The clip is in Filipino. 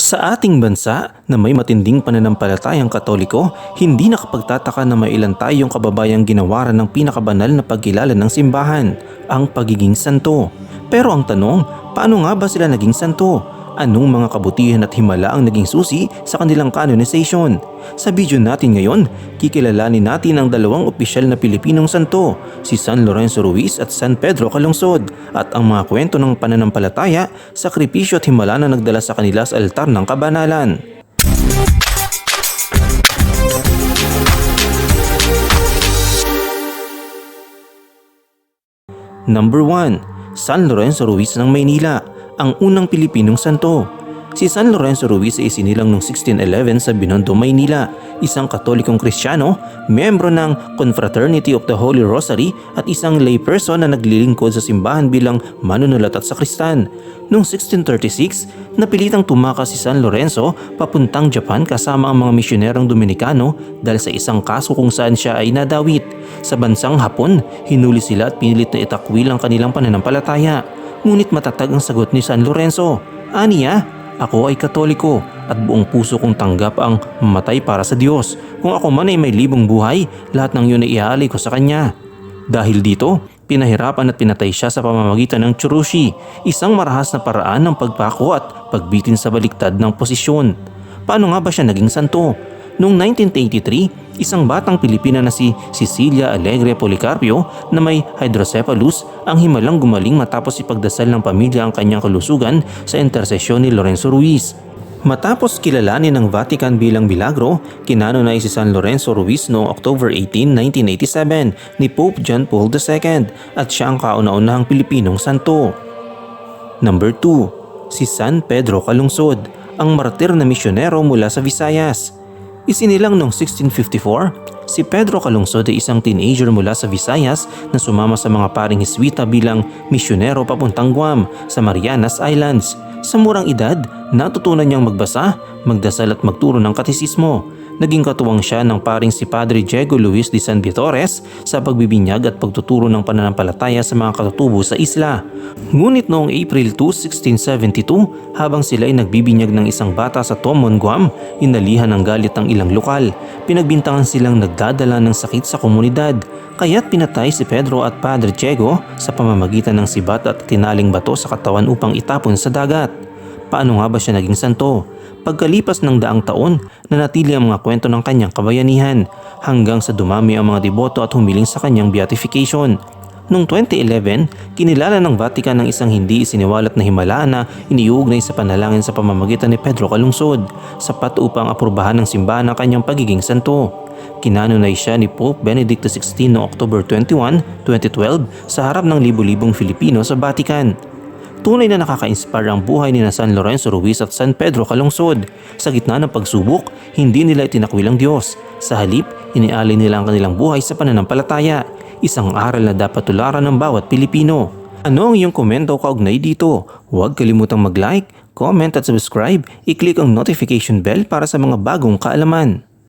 Sa ating bansa na may matinding pananampalatayang Katoliko, hindi nakapagtataka na may ilan tayong kababayang ginawaran ng pinakabanal na pagkilala ng simbahan, ang pagiging santo. Pero ang tanong, paano nga ba sila naging santo? Anong mga kabutihan at himala ang naging susi sa kanilang canonization? Sa video natin ngayon, kikilalanin natin ang dalawang opisyal na Pilipinong santo, si San Lorenzo Ruiz at San Pedro Calungsod, at ang mga kwento ng pananampalataya, sakripisyo at himala na nagdala sa kanila sa altar ng kabanalan. Number 1. San Lorenzo Ruiz ng Maynila, ang unang Pilipinong santo. Si San Lorenzo Ruiz ay isinilang noong 1611 sa Binondo, Maynila, isang Katolikong Kristiyano, miyembro ng Confraternity of the Holy Rosary at isang layperson na naglilingkod sa simbahan bilang manunulat at sakristan. Noong 1636, napilitang tumakas si San Lorenzo papuntang Japan kasama ang mga misyonerong Dominikano dahil sa isang kaso kung saan siya ay nadawit. Sa bansang Hapon, hinuli sila at pinilit na itakwil ang kanilang pananampalataya. Ngunit matatag ang sagot ni San Lorenzo. Aniya, ako ay Katoliko at buong puso kong tanggap ang mamatay para sa Diyos. Kung ako man ay may libong buhay, lahat ng yun ay iaalay ko sa Kanya. Dahil dito, pinahirapan at pinatay siya sa pamamagitan ng tsurushi, isang marahas na paraan ng pagpako at pagbitin sa baliktad ng posisyon. Paano nga ba siya naging santo? Noong 1983, isang batang Pilipina na si Cecilia Alegre Policarpio na may hydrocephalus ang himalang gumaling matapos ipagdasal ng pamilya ang kanyang kalusugan sa intersesyon ni Lorenzo Ruiz. Matapos kilalanin ng Vatican bilang milagro, kinanonay si San Lorenzo Ruiz noong October 18, 1987 ni Pope John Paul II at siya ang kauna-unahang Pilipinong santo. Number 2. Si San Pedro Calungsod, ang martir na misyonero mula sa Visayas. Isinilang noong 1654, si Pedro Calungsod ay isang teenager mula sa Visayas na sumama sa mga paring Heswita bilang misyonero papuntang Guam sa Marianas Islands. Sa murang edad, natutunan niyang magbasa, magdasal at magturo ng katesismo. Naging katuwang siya ng paring si Padre Diego Luis de San Vitores sa pagbibinyag at pagtuturo ng pananampalataya sa mga katutubo sa isla. Ngunit noong April 2, 1672, habang sila ay nagbibinyag ng isang bata sa Tomon, Guam, inalihan ng galit ng ilang lokal. Pinagbintangan silang nagdadala ng sakit sa komunidad. Kaya't pinatay si Pedro at Padre Diego sa pamamagitan ng sibat at tinaling bato sa katawan upang itapon sa dagat. Paano nga ba siya naging santo? Pagkalipas ng daang taon, nanatili ang mga kwento ng kanyang kabayanihan hanggang sa dumami ang mga deboto at humiling sa kanyang beatification. Noong 2011, kinilala ng Vatican ng isang hindi isiniwalat na himala na iniuugnay sa panalangin sa pamamagitan ni Pedro Calungsod, sapat upang aprubahan ng simbahan ang kanyang pagiging santo. Kinanonay siya ni Pope Benedict XVI noong October 21, 2012 sa harap ng libu-libong Filipino sa Vatican. Tunay na nakaka-inspire ang buhay ni San Lorenzo Ruiz at San Pedro Calungsod. Sa gitna ng pagsubok, hindi nila itinakwil ang Diyos. Sa halip, inialay nila ang kanilang buhay sa pananampalataya. Isang aral na dapat tularan ng bawat Pilipino. Ano ang iyong komento kaugnay dito? Huwag kalimutang mag-like, comment at subscribe. I-click ang notification bell para sa mga bagong kaalaman.